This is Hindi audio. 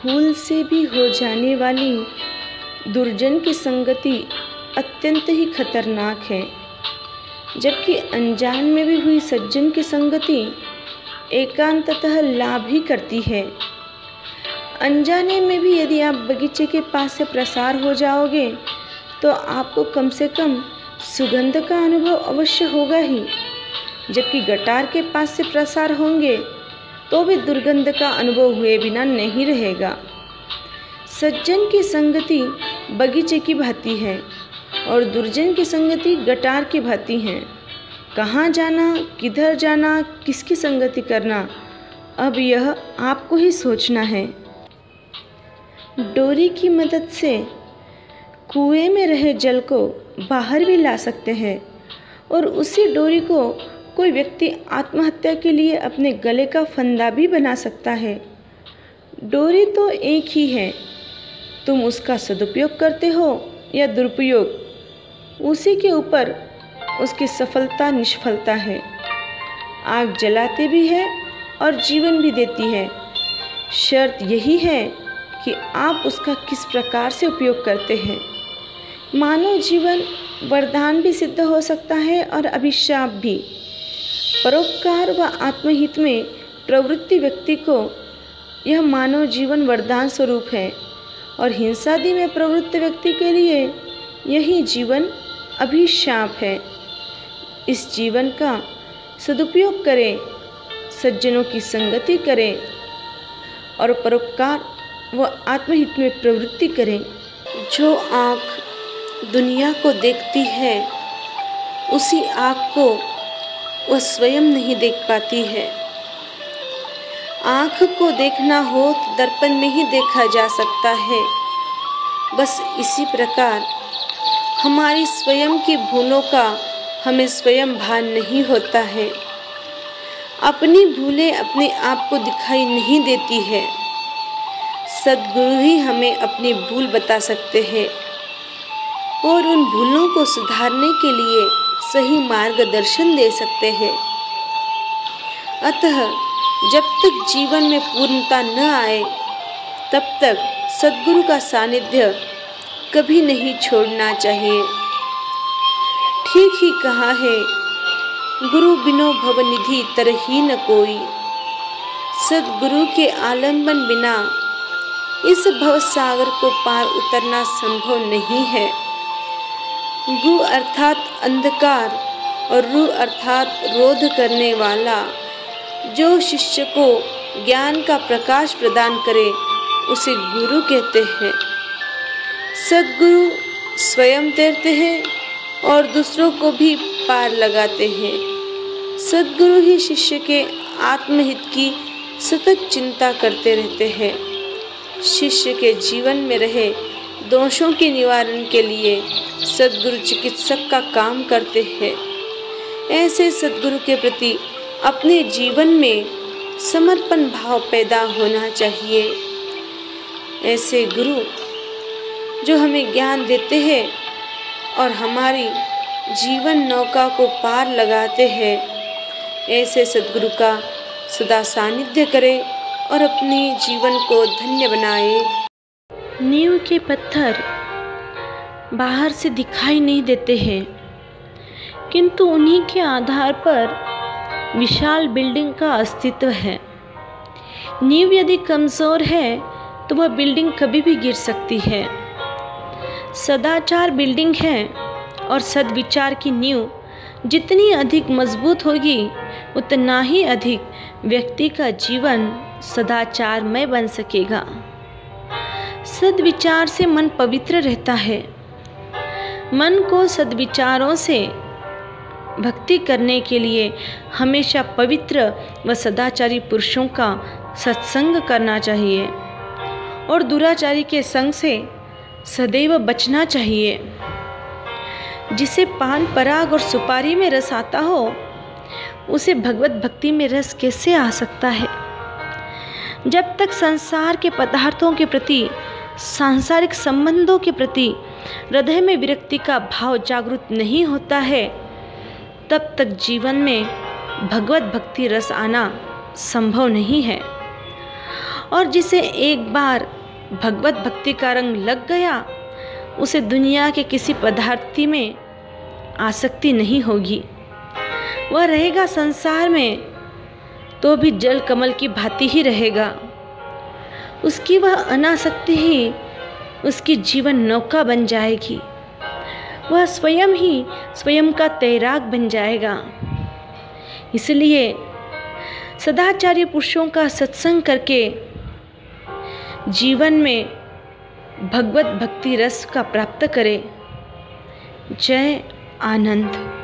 भूल से भी हो जाने वाली दुर्जन की संगति अत्यंत ही खतरनाक है, जबकि अनजान में भी हुई सज्जन की संगति एकांततः लाभ ही करती है। अनजाने में भी यदि आप बगीचे के पास से प्रसार हो जाओगे तो आपको कम से कम सुगंध का अनुभव अवश्य होगा ही, जबकि गटार के पास से प्रसार होंगे तो भी दुर्गंध का अनुभव हुए बिना नहीं रहेगा। सज्जन की संगति बगीचे की भांति है और दुर्जन की संगति गटार की भांति है। कहाँ जाना, किधर जाना, किसकी संगति करना, अब यह आपको ही सोचना है। डोरी की मदद से कुएं में रहे जल को बाहर भी ला सकते हैं और उसी डोरी को कोई व्यक्ति आत्महत्या के लिए अपने गले का फंदा भी बना सकता है। डोरी तो एक ही है, तुम उसका सदुपयोग करते हो या दुरुपयोग, उसी के ऊपर उसकी सफलता निष्फलता है। आग जलाती भी है और जीवन भी देती है, शर्त यही है कि आप उसका किस प्रकार से उपयोग करते हैं। मानव जीवन वरदान भी सिद्ध हो सकता है और अभिशाप भी। परोपकार व आत्महित में प्रवृत्ति व्यक्ति को यह मानव जीवन वरदान स्वरूप है और हिंसादि में प्रवृत्त व्यक्ति के लिए यही जीवन अभिशाप है। इस जीवन का सदुपयोग करें, सज्जनों की संगति करें और परोपकार व आत्महित में प्रवृत्ति करें। जो आँख दुनिया को देखती है उसी आँख को वह स्वयं नहीं देख पाती है। आँख को देखना हो तो दर्पण में ही देखा जा सकता है। बस इसी प्रकार हमारी स्वयं की भूलों का हमें स्वयं भान नहीं होता है। अपनी भूलें अपने आप को दिखाई नहीं देती है। सद्गुरु ही हमें अपनी भूल बता सकते हैं और उन भूलों को सुधारने के लिए सही मार्गदर्शन दे सकते हैं। अतः जब तक जीवन में पूर्णता न आए तब तक सद्गुरु का सानिध्य कभी नहीं छोड़ना चाहिए। ठीक ही कहा है, गुरु बिनो भवनिधि तरही न कोई। सद्गुरु के आलंबन बिना इस भवसागर को पार उतरना संभव नहीं है। गु अर्थात अंधकार और रु अर्थात रोध करने वाला। जो शिष्य को ज्ञान का प्रकाश प्रदान करे उसे गुरु कहते हैं। सद्गुरु स्वयं तैरते हैं और दूसरों को भी पार लगाते हैं। सद्गुरु ही शिष्य के आत्महित की सतत चिंता करते रहते हैं। शिष्य के जीवन में रहे दोषों के निवारण के लिए सद्गुरु चिकित्सक का काम करते हैं। ऐसे सद्गुरु के प्रति अपने जीवन में समर्पण भाव पैदा होना चाहिए। ऐसे गुरु जो हमें ज्ञान देते हैं और हमारी जीवन नौका को पार लगाते हैं, ऐसे सद्गुरु का सदा सानिध्य करें और अपने जीवन को धन्य बनाए। नींव के पत्थर बाहर से दिखाई नहीं देते हैं, किंतु उन्हीं के आधार पर विशाल बिल्डिंग का अस्तित्व है। नींव यदि कमज़ोर है तो वह बिल्डिंग कभी भी गिर सकती है। सदाचार बिल्डिंग है और सद्विचार की नींव जितनी अधिक मजबूत होगी उतना ही अधिक व्यक्ति का जीवन सदाचारमय बन सकेगा। सद्विचार से मन पवित्र रहता है। मन को सद्विचारों से भक्ति करने के लिए हमेशा पवित्र व सदाचारी पुरुषों का सत्संग करना चाहिए और दुराचारी के संग से सदैव बचना चाहिए। जिसे पान पराग और सुपारी में रस आता हो उसे भगवत भक्ति में रस कैसे आ सकता है। जब तक संसार के पदार्थों के प्रति, सांसारिक संबंधों के प्रति हृदय में विरक्ति का भाव जागृत नहीं होता है, तब तक जीवन में भगवत भक्ति रस आना संभव नहीं है। और जिसे एक बार भगवत भक्ति का रंग लग गया, उसे दुनिया के किसी पदार्थी में आसक्ति नहीं होगी। वह रहेगा संसार में तो भी जल कमल की भांति ही रहेगा। उसकी वह अनासक्ति ही उसकी जीवन नौका बन जाएगी। वह स्वयं ही स्वयं का तैराक बन जाएगा। इसलिए सदाचारी पुरुषों का सत्संग करके जीवन में भगवत भक्ति रस का प्राप्त करें। जय आनंद।